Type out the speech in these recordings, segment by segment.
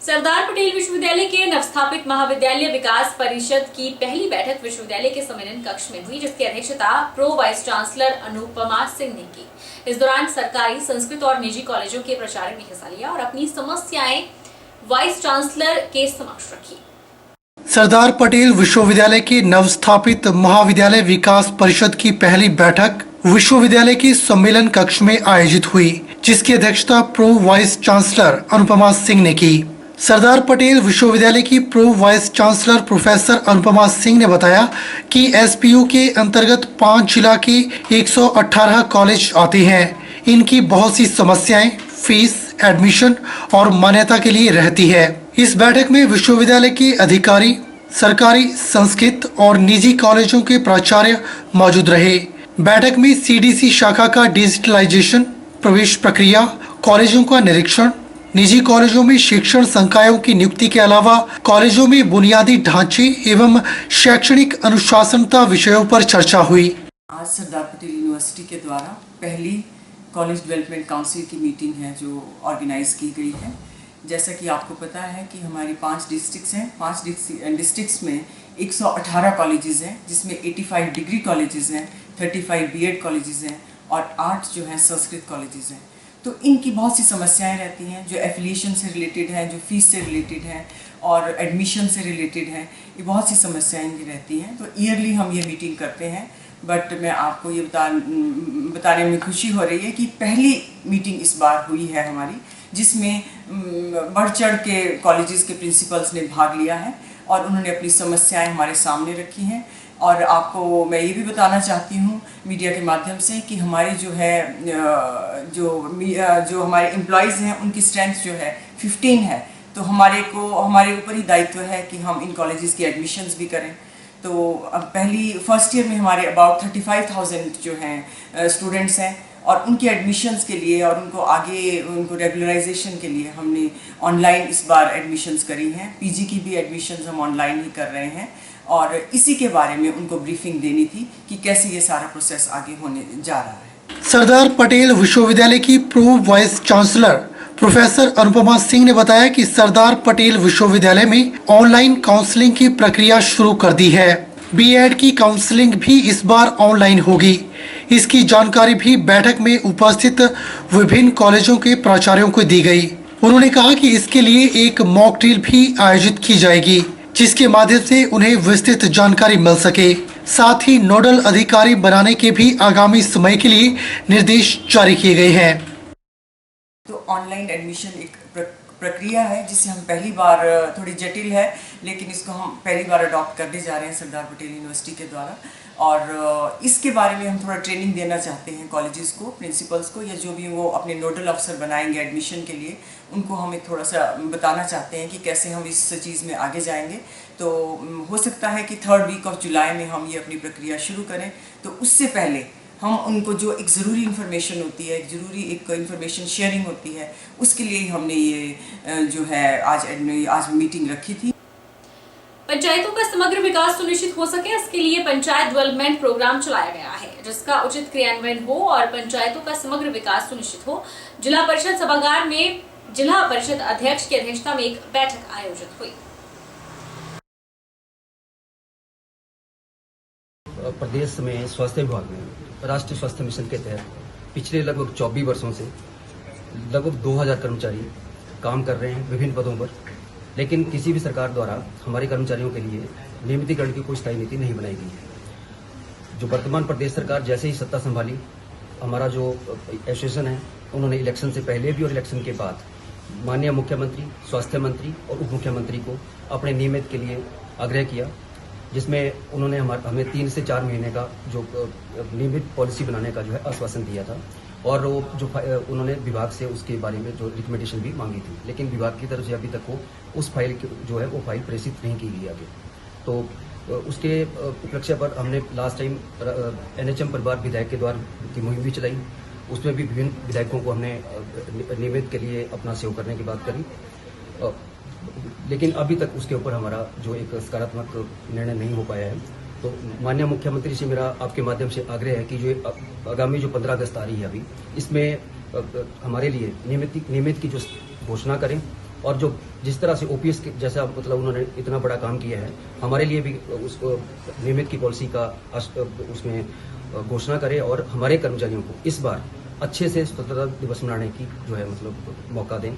सरदार पटेल विश्वविद्यालय के नवस्थापित महाविद्यालय विकास परिषद की पहली बैठक विश्वविद्यालय के सम्मेलन कक्ष में हुई, जिसकी अध्यक्षता pro vice chancellor Anupama Singh ने की। इस दौरान सरकारी, संस्कृत और निजी कॉलेजों के प्राचार्यों ने हिस्सा लिया और अपनी समस्याएं वाइस चांसलर के समक्ष रखी। सरदार पटेल विश्वविद्यालय के नवस्थापित महाविद्यालय विकास परिषद की पहली बैठक विश्वविद्यालय के सम्मेलन कक्ष में आयोजित हुई, जिसकी अध्यक्षता pro vice chancellor Anupama Singh ने की। सरदार पटेल विश्वविद्यालय की pro vice chancellor professor Anupama Singh ने बताया कि एसपीयू के अंतर्गत 5 जिला के 118 कॉलेज आते हैं। इनकी बहुत सी समस्याएं फीस, एडमिशन और मान्यता के लिए रहती है। इस बैठक में विश्वविद्यालय के अधिकारी, सरकारी, संस्कृत और निजी कॉलेजों के प्राचार्य मौजूद रहे। बैठक में सीडीसी शाखा का डिजिटलाइजेशन, प्रवेश प्रक्रिया, कॉलेजों का निरीक्षण, निजी कॉलेजों में शिक्षण संकायों की नियुक्ति के अलावा कॉलेजों में बुनियादी ढांचे एवं शैक्षणिक अनुशासनता विषयों पर चर्चा हुई। आज सरदार पटेल यूनिवर्सिटी के द्वारा पहली कॉलेज डेवलपमेंट काउंसिल की मीटिंग है जो ऑर्गेनाइज की गई है। जैसा कि आपको पता है कि हमारी 5 डिस्ट्रिक्ट्स हैं। 5 डिस्ट्रिक्ट्स में 118 कॉलेजेस हैं, जिसमें 85 डिग्री कॉलेजेस हैं, 35 बीएड कॉलेजेस हैं और 8 जो हैं संस्कृत कॉलेजेस हैं। तो इनकी बहुत सी समस्याएं रहती हैं जो एफिलिएशन से रिलेटेड हैं, जो फीस से रिलेटेड हैं और एडमिशन से रिलेटेड हैं। ये बहुत सी समस्याएं इनकी रहती हैं। तो ईयरली हम ये मीटिंग करते हैं। बट मैं आपको ये बताने में खुशी हो रही है कि पहली मीटिंग इस बार हुई है हमारी, जिसमें बढ़ चढ़ के कॉलेजेस के प्रिंसिपल्स ने भाग लिया है और उन्होंने अपनी समस्याएं हमारे सामने रखी हैं। और आपको मैं ये भी बताना चाहती हूँ मीडिया के माध्यम से कि हमारे जो है जो हमारे एम्प्लॉयज़ हैं उनकी स्ट्रेंथ जो है 15 है। तो हमारे ऊपर ही दायित्व है कि हम इन कॉलेजेस की एडमिशन्स भी करें। तो अब फर्स्ट ईयर में हमारे अबाउट 35,000 जो हैं स्टूडेंट्स हैं और उनके एडमिशन्स के लिए और उनको रेगुलराइजेशन के लिए हमने ऑनलाइन इस बार एडमिशन्स करी हैं। पीजी की भी एडमिशन्स हम ऑनलाइन ही कर रहे हैं और इसी के बारे में उनको ब्रीफिंग देनी थी कि कैसे ये सारा प्रोसेस आगे होने जा रहा है। सरदार पटेल विश्वविद्यालय की pro vice chancellor professor Anupama Singh ने बताया कि सरदार पटेल विश्वविद्यालय में ऑनलाइन काउंसलिंग की प्रक्रिया शुरू कर दी है। बीएड की काउंसलिंग भी इस बार ऑनलाइन होगी। इसकी जानकारी भी बैठक में उपस्थित विभिन्न कॉलेजों के प्राचार्यों को दी गई। उन्होंने कहा कि इसके लिए एक मॉक ड्रिल भी आयोजित की जाएगी, जिसके माध्यम से उन्हें विस्तृत जानकारी मिल सके। साथ ही नोडल अधिकारी बनाने के भी आगामी समय के लिए निर्देश जारी किए गए हैं। तो ऑनलाइन एडमिशन एक प्रक्रिया है जिसे हम पहली बार, थोड़ी जटिल है लेकिन इसको हम पहली बार अडॉप्ट करने जा रहे हैं सरदार पटेल यूनिवर्सिटी के द्वारा। और इसके बारे में हम थोड़ा ट्रेनिंग देना चाहते हैं कॉलेजेस को, प्रिंसिपल्स को, या जो भी वो अपने नोडल अफसर बनाएंगे एडमिशन के लिए, उनको हम एक थोड़ा सा बताना चाहते हैं कि कैसे हम इस चीज़ में आगे जाएंगे। तो हो सकता है कि 3rd वीक ऑफ जुलाई में हम ये अपनी प्रक्रिया शुरू करें। तो उससे पहले हम उनको जो एक ज़रूरी इन्फॉर्मेशन होती है, एक इन्फॉर्मेशन शेयरिंग होती है, उसके लिए हमने ये जो है आज मीटिंग रखी थी। पंचायतों का समग्र विकास सुनिश्चित हो सके, इसके लिए पंचायत डेवलपमेंट प्रोग्राम चलाया गया है, जिसका उचित क्रियान्वयन हो और पंचायतों का समग्र विकास सुनिश्चित हो। जिला परिषद सभागार में जिला परिषद अध्यक्ष की अध्यक्षता में एक बैठक आयोजित हुई। प्रदेश में स्वास्थ्य विभाग में राष्ट्रीय स्वास्थ्य मिशन के तहत पिछले लगभग 24 वर्षों से लगभग 2000 कर्मचारी काम कर रहे हैं विभिन्न पदों पर, लेकिन किसी भी सरकार द्वारा हमारे कर्मचारियों के लिए नियमितीकरण की कोई स्थायी नीति नहीं बनाई गई है। जो वर्तमान प्रदेश सरकार जैसे ही सत्ता संभाली, हमारा जो एसोसिएशन है उन्होंने इलेक्शन से पहले भी और इलेक्शन के बाद माननीय मुख्यमंत्री, स्वास्थ्य मंत्री और उप मुख्यमंत्री को अपने नियमित के लिए आग्रह किया, जिसमें उन्होंने हमें 3 से 4 महीने का जो नियमित पॉलिसी बनाने का जो है आश्वासन दिया था। और वो जो उन्होंने विभाग से उसके बारे में जो रिकमेंडेशन भी मांगी थी, लेकिन विभाग की तरफ से अभी तक वो उस फाइल जो है वो फाइल प्रेषित नहीं की गई आगे। तो उसके उपलक्ष्य पर हमने लास्ट टाइम NHM परिवार विधायक के द्वारा की मुहिम भी चलाई। उसमें भी विभिन्न विधायकों को हमने नियमित के लिए अपना सेव करने की बात करी, लेकिन अभी तक उसके ऊपर हमारा जो एक सकारात्मक निर्णय नहीं हो पाया है। तो माननीय मुख्यमंत्री से मेरा आपके माध्यम से आग्रह है कि जो आगामी जो 15 अगस्त आ रही है अभी, इसमें हमारे लिए नियमित की जो घोषणा करें और जो जिस तरह से ओपीएस जैसा मतलब उन्होंने इतना बड़ा काम किया है, हमारे लिए भी उसको नियमित की पॉलिसी का उसमें घोषणा करें और हमारे कर्मचारियों को इस बार अच्छे से स्वतंत्रता दिवस मनाने की जो है मतलब मौका दें।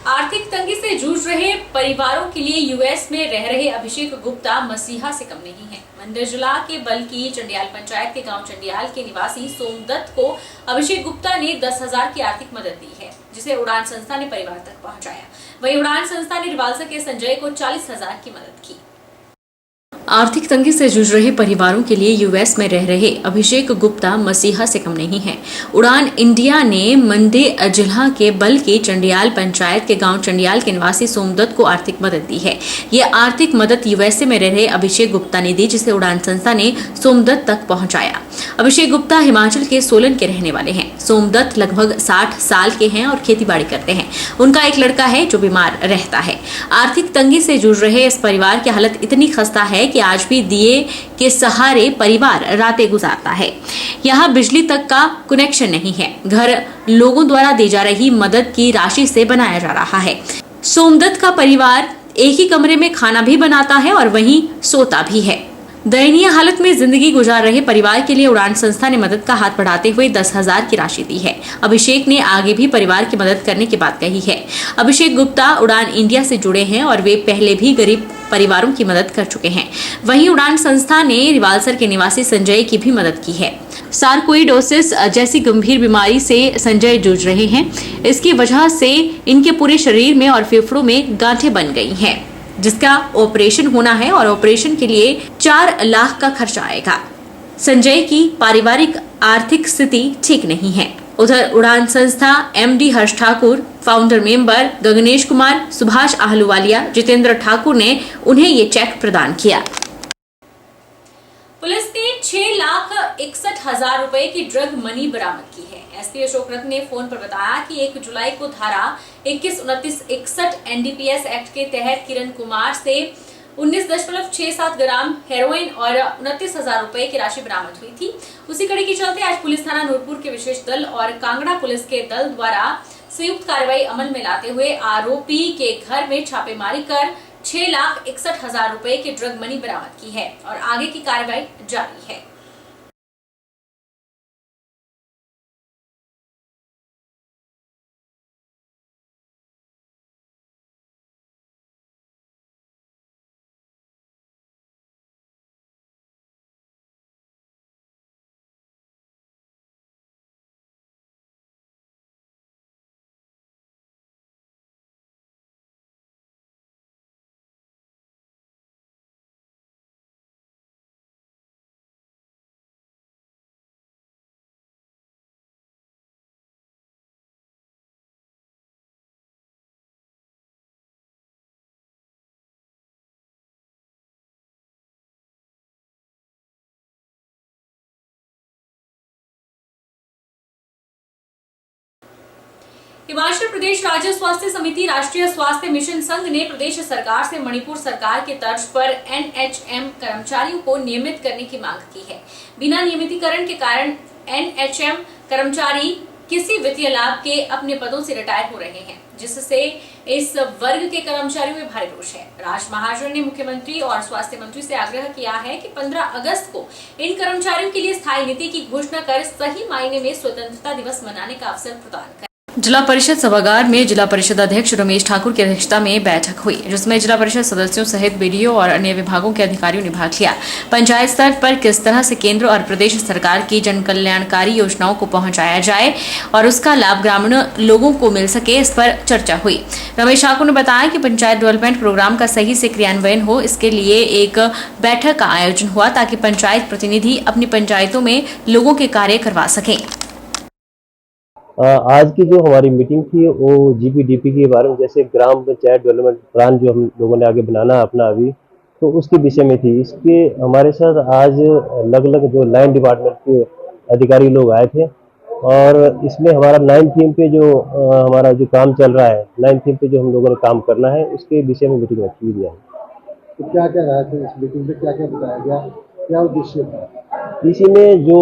आर्थिक तंगी से जूझ रहे परिवारों के लिए यूएस में रह रहे अभिषेक गुप्ता मसीहा से कम नहीं है। मंदिर जिला के बल्कि चंडियाल पंचायत के गांव चंडियाल के निवासी सोमदत्त को अभिषेक गुप्ता ने 10,000 की आर्थिक मदद दी है, जिसे उड़ान संस्था ने परिवार तक पहुंचाया। वहीं उड़ान संस्था ने रिवाल्सर के संजय को 40,000 की मदद की। आर्थिक तंगी से जूझ रहे परिवारों के लिए यूएस में रह रहे अभिषेक गुप्ता मसीहा से कम नहीं है। उड़ान इंडिया ने मंदिर जिला के बल्कि चंडियाल पंचायत के गांव चंडियाल के निवासी सोमदत्त को आर्थिक मदद दी है। यह आर्थिक मदद यूएसए में रह रहे अभिषेक गुप्ता ने दी, जिसे उड़ान संस्था ने सोमदत्त तक पहुंचाया। अभिषेक गुप्ता हिमाचल के सोलन के रहने वाले हैं। सोमदत्त लगभग 60 साल के हैं और खेती-बाड़ी करते हैं। उनका एक लड़का है जो बीमार रहता है। आर्थिक तंगी से जूझ रहे इस परिवार की हालत इतनी खस्ता है कि आज भी दिए के सहारे परिवार रातें गुजारता है। यहाँ बिजली तक का कनेक्शन नहीं है। घर लोगों द्वारा दी जा रही मदद की राशि से बनाया जा रहा है। सोमदत्त का परिवार एक ही कमरे में खाना भी बनाता है और वहीं सोता भी है। दयनीय हालत में जिंदगी गुजार रहे परिवार के लिए उड़ान संस्था ने मदद का हाथ बढ़ाते हुए 10,000 की राशि दी है। अभिषेक ने आगे भी परिवार की मदद करने की बात कही है। अभिषेक गुप्ता उड़ान इंडिया से जुड़े हैं और वे पहले भी गरीब परिवारों की मदद कर चुके हैं। वहीं उड़ान संस्था ने रिवाल्सर के निवासी संजय की भी मदद की है। सार्कोइडोसिस जैसी गंभीर बीमारी से संजय जूझ रहे हैं। इसकी वजह से इनके पूरे शरीर में और फेफड़ों में गांठें बन गई हैं, जिसका ऑपरेशन होना है और ऑपरेशन के लिए 4 लाख का खर्चा आएगा। संजय की पारिवारिक आर्थिक स्थिति ठीक नहीं है। उधर उड़ान संस्था एमडी हर्ष ठाकुर, फाउंडर मेंबर गगनेश कुमार, सुभाष आहलूवालिया, जितेंद्र ठाकुर ने उन्हें ये चेक प्रदान किया। पुलिस ने 6,61,000 रुपए की ड्रग मनी बरामद की है। एसपी अशोक रथ ने फोन पर बताया कि 1 जुलाई को धारा 21, 29, 61 एनडीपीएस एक्ट के तहत किरण कुमार से 19.67 ग्राम हेरोइन और 29,000 रुपए की राशि बरामद हुई थी। उसी कड़ी के चलते आज पुलिस थाना नूरपुर के विशेष दल और कांगड़ा पुलिस के दल द्वारा संयुक्त कार्रवाई अमल में लाते हुए आरोपी के घर में छापेमारी कर 6,61,000 रुपए की ड्रग मनी बरामद की है और आगे की कार्रवाई जारी है। हिमाचल प्रदेश राज्य स्वास्थ्य समिति राष्ट्रीय स्वास्थ्य मिशन संघ ने प्रदेश सरकार से मणिपुर सरकार के तर्ज पर एनएचएम कर्मचारियों को नियमित करने की मांग की है। बिना नियमितीकरण के कारण एनएचएम कर्मचारी किसी वित्तीय लाभ के अपने पदों से रिटायर हो रहे हैं, जिससे इस वर्ग के कर्मचारियों में भारी रोष है। राज महाजन ने मुख्यमंत्री और स्वास्थ्य मंत्री से आग्रह किया है कि 15 अगस्त को इन कर्मचारियों के लिए स्थायी नीति की घोषणा कर सही मायने में स्वतंत्रता दिवस मनाने का अवसर प्रदान करें। जिला परिषद सभागार में जिला परिषद अध्यक्ष रमेश ठाकुर की अध्यक्षता में बैठक हुई, जिसमें जिला परिषद सदस्यों सहित बीडीओ और अन्य विभागों के अधिकारियों ने भाग लिया। पंचायत स्तर पर किस तरह से केंद्र और प्रदेश सरकार की जन कल्याणकारी योजनाओं को पहुंचाया जाए और उसका लाभ ग्रामीण लोगों को मिल सके, इस पर चर्चा हुई। रमेश ठाकुर ने बताया कि पंचायत डेवलपमेंट प्रोग्राम का सही से क्रियान्वयन हो, इसके लिए एक बैठक का आयोजन हुआ ताकि पंचायत प्रतिनिधि अपनी पंचायतों में लोगों के कार्य करवा सकें। आज की जो हमारी मीटिंग थी वो जीपीडीपी के बारे में, जैसे ग्राम पंचायत डेवलपमेंट प्लान जो हम लोगों ने आगे बनाना अपना अभी, तो उसके विषय में थी। इसके हमारे साथ आज अलग अलग जो लाइन डिपार्टमेंट के अधिकारी लोग आए थे और इसमें हमारा 9 थीम पे जो हमारा जो काम चल रहा है, 9 थीम पे जो हम लोगों ने काम करना है, उसके विषय में मीटिंग रखी हुई है। तो क्या क्या रहा था इस मीटिंग में, क्या क्या बताया गया, क्या उद्देश्य था? इसी में जो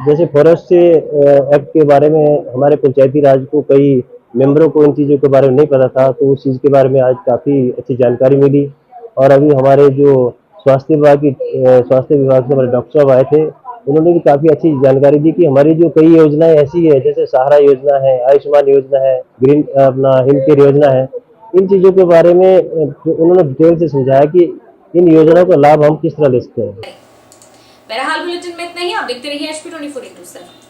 जैसे फॉरेस्ट से एक्ट के बारे में हमारे पंचायती राज को कई मेंबरों को इन चीज़ों के बारे में नहीं पता था, तो उस चीज़ के बारे में आज काफ़ी अच्छी जानकारी मिली। और अभी हमारे जो स्वास्थ्य विभाग से हमारे डॉक्टर साहब आए थे, उन्होंने भी काफ़ी अच्छी जानकारी दी कि हमारी जो कई योजनाएं ऐसी है, जैसे सहारा योजना है, आयुष्मान योजना है, ग्रीन अपना हिमकेयर योजना है, इन चीज़ों के बारे में उन्होंने डिटेल से समझाया कि इन योजनाओं का लाभ हम किस तरह ले सकते हैं। बहरहाल बुलेटिन में इतना ही। आप देखते रहिए HP 24/7।